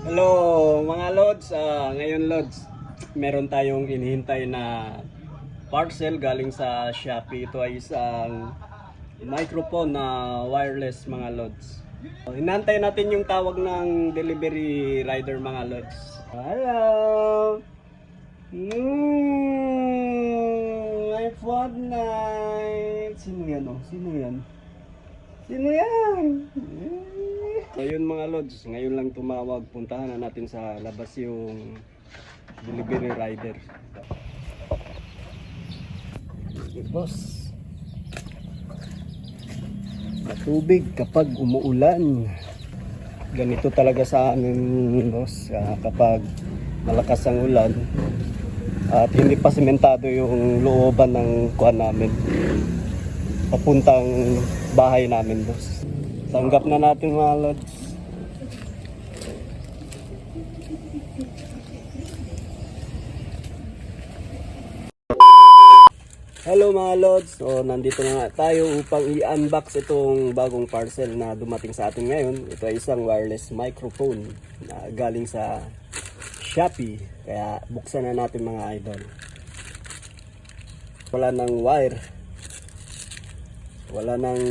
Hello mga Lods, ngayon Lods, meron tayong inihintay na parcel galing sa Shopee. Ito ay isang microphone na wireless mga Lods. Hinantay natin yung tawag ng delivery rider mga Lods. Hello! My Fortnite! Sino yan oh? Sino yan? Sino yan? Ayun mga Lods, ngayon lang tumawag. Puntahan na natin sa labas yung delivery rider. Boss, matubig kapag umuulan. Ganito talaga sa amin, boss, kapag malakas ang ulan at hindi pa sementado yung looban ng kuan namin papuntang bahay namin, boss. Tanggap na natin mga Lods. Hello mga Lods, so nandito na nga tayo upang i-unbox itong bagong parcel na dumating sa atin ngayon. Ito ay isang wireless microphone na galing sa Shopee, kaya buksan na natin mga idol. Wala nang wire, wala nang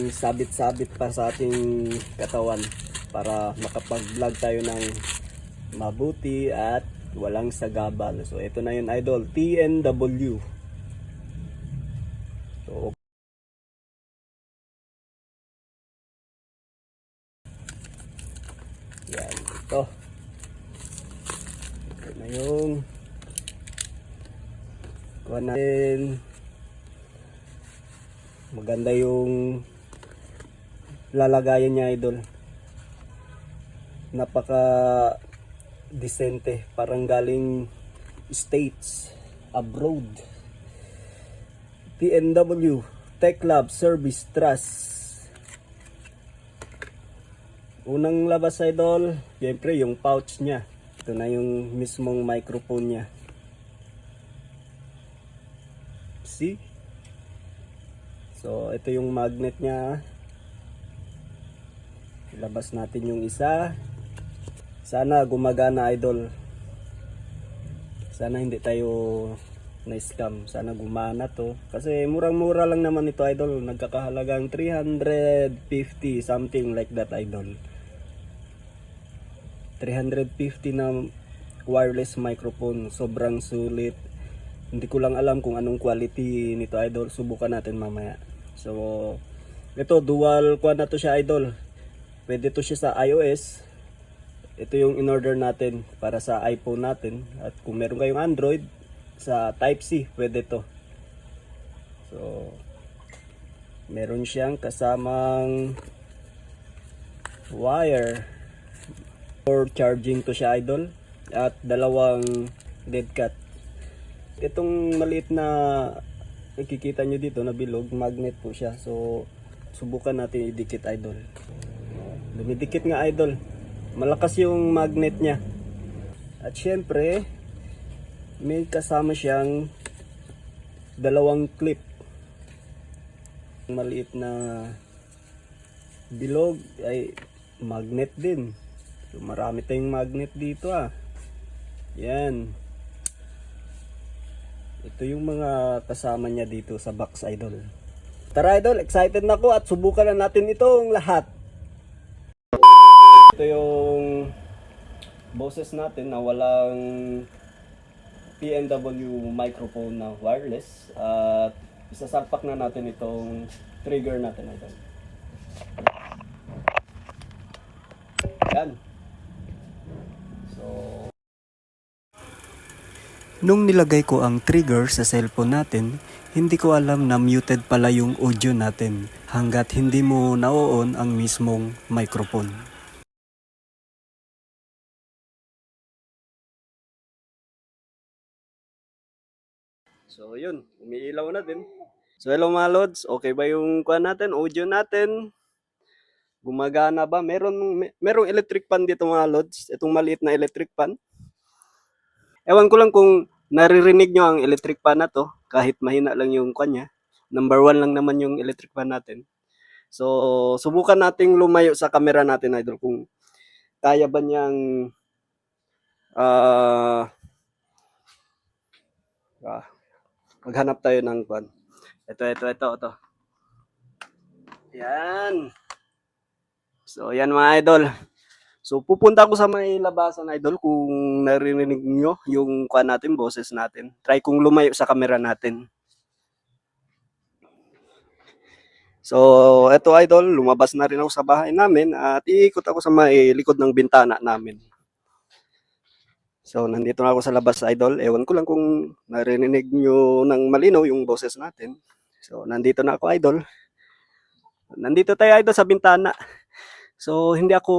sabit-sabit pa sa ating katawan para makapag-vlog tayo ng mabuti at walang sagabal. So ito na yun idol, TNW. So, yan, ito. Ito na yung kuha natin. Maganda yung lalagayan niya idol. Napaka decente, parang galing States, abroad. TNW, Tech Lab Service Trust. Unang labas idol, siyempre yung pouch niya. Ito na yung mismong microphone niya. See? So ito yung magnet niya. Ilabas natin yung isa. Sana gumagana idol. Sana hindi tayo na-scam. Sana gumana to. Kasi murang-mura lang naman ito idol. Nagkakahalagang 350 something like that idol. 350 na wireless microphone. Sobrang sulit. Hindi ko lang alam kung anong quality nito idol. Subukan natin mamaya. So ito dual quad na to siya idol. Pwede to siya sa iOS. Ito yung in-order natin para sa iPhone natin. At kung meron kayong Android, sa Type-C, pwede to. So, meron siyang kasamang wire for charging to siya idol. At dalawang dead cat. Itong maliit na nakikita nyo dito na bilog, magnet po siya. So, subukan natin idikit idol. Lumidikit nga idol. Malakas yung magnet niya. At syempre, may kasama siyang dalawang clip. Maliit na bilog ay magnet din. So, marami tayong magnet dito Yan. Ito yung mga kasama niya dito sa box idol. Tara idol, excited na ako at subukan na natin itong lahat. Ito yung boses natin na walang TNW microphone na wireless at isasalpak na natin itong trigger natin ito. Yan. So, Nung nilagay ko ang trigger sa cellphone natin, hindi ko alam na muted pala yung audio natin hanggat hindi mo na-on ang mismong microphone. so yun, umiilaw na din. So hello mga Lods, okay ba yung kuha natin, audio natin? Gumagana ba? Merong electric fan dito mga Lods, itong maliit na electric fan. Ewan ko lang kung naririnig nyo ang electric fan na to, kahit mahina lang yung kanya. Number 1 lang naman yung electric fan natin. So, subukan nating lumayo sa camera natin, idol, kung kaya ba niyang ah ah, maghanap tayo ng kwan. Ito. Yan. So, yan mga idol. So, pupunta ako sa may labasan, idol, kung naririnig nyo yung kwan natin, boses natin. Try kong lumayo sa camera natin. So, eto idol, lumabas na rin ako sa bahay namin at iikot ako sa may likod ng bintana namin. So, nandito na ako sa labas, idol. Ewan ko lang kung naririnig nyo ng malinaw yung boses natin. So, nandito na ako, idol. Nandito tayo, idol, sa bintana. So, hindi ako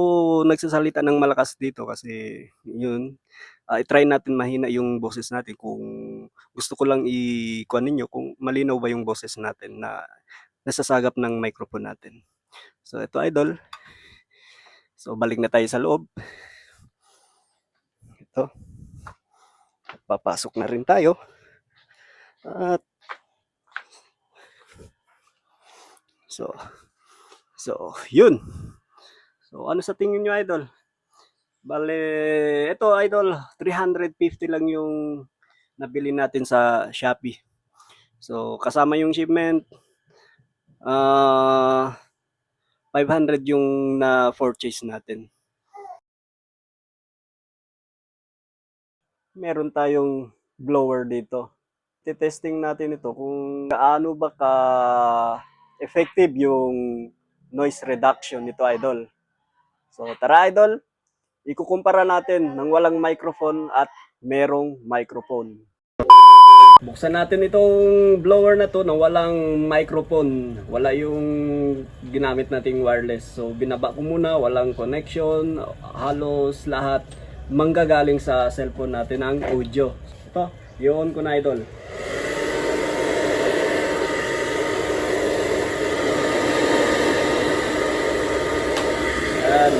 nagsasalita ng malakas dito kasi yun, i-try natin mahina yung boses natin kung gusto ko lang i-kuha ninyo kung malinaw ba yung boses natin na nasasagap ng microphone natin. So, ito, idol. So, balik na tayo sa loob. Ito. Papasok na rin tayo. At so, yun. So, ano sa tingin nyo, idol? Bale, ito, idol, 350 lang yung nabili natin sa Shopee. So, kasama yung shipment, 500 yung na-purchase natin. Meron tayong blower dito. Testing natin ito kung gaano ba ka effective yung noise reduction nito, idol. So, tara, idol, ikukumpara natin ng walang microphone at merong microphone. Buksan natin itong blower na to na walang microphone. Wala yung ginamit nating wireless. So, binaba ko muna, walang connection, halos lahat manggagaling sa cellphone natin ang audio. Ito, i-on ko na, idol. Yan.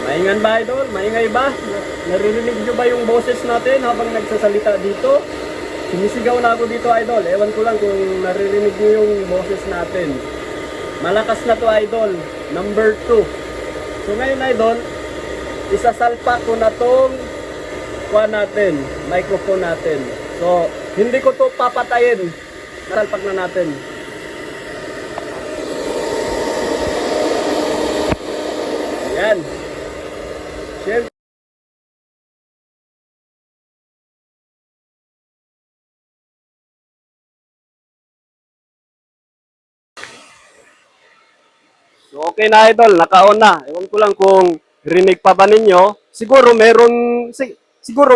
Maingan ba, idol? Maingay ba? Naririnig nyo ba yung boses natin habang nagsasalita dito? Sumisigaw na ako dito, idol. Ewan ko lang kung naririnig nyo yung boses natin. Malakas na to, idol. Number 2. So ngayon, idol, isasalpak ko na tong natin, microphone natin. So, hindi ko to papatayin. Nasalpak na natin. Yan. Siyempre. So, okay na, idol, naka-on na. Ewan ko lang kung rinig pa ba ninyo. Siguro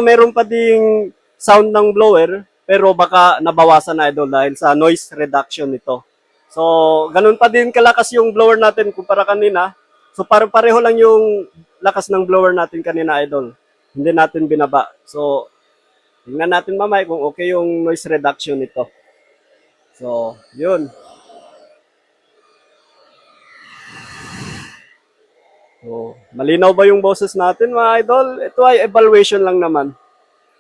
meron pa ding sound ng blower, pero baka nabawasan na, idol, dahil sa noise reduction nito. So, ganun pa din kalakas yung blower natin kumpara kanina. So, pareho lang yung lakas ng blower natin kanina, idol. Hindi natin binaba. So, tingnan natin mamaya kung okay yung noise reduction nito. So, yun. So, malinaw ba yung boses natin, mga idol? Ito ay evaluation lang naman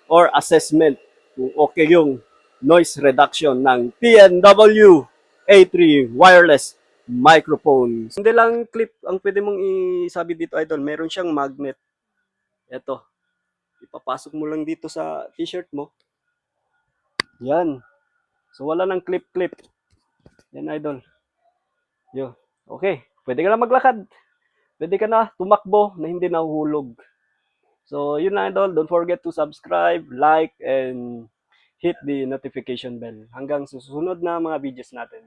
or assessment kung okay yung noise reduction ng PNW A3 wireless microphone. Hindi lang clip ang pwede mong isabi dito, idol. Meron siyang magnet. Ito. Ipapasok mo lang dito sa t-shirt mo. Yan. So, wala nang clip-clip. Yan, idol. Yo. Okay. Pwede ka na maglakad. Pwede ka na tumakbo na hindi nahuhulog. So, yun lang, idol. Don't forget to subscribe, like, and hit the notification bell. Hanggang susunod na mga videos natin.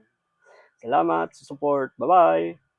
Salamat sa support. Bye-bye!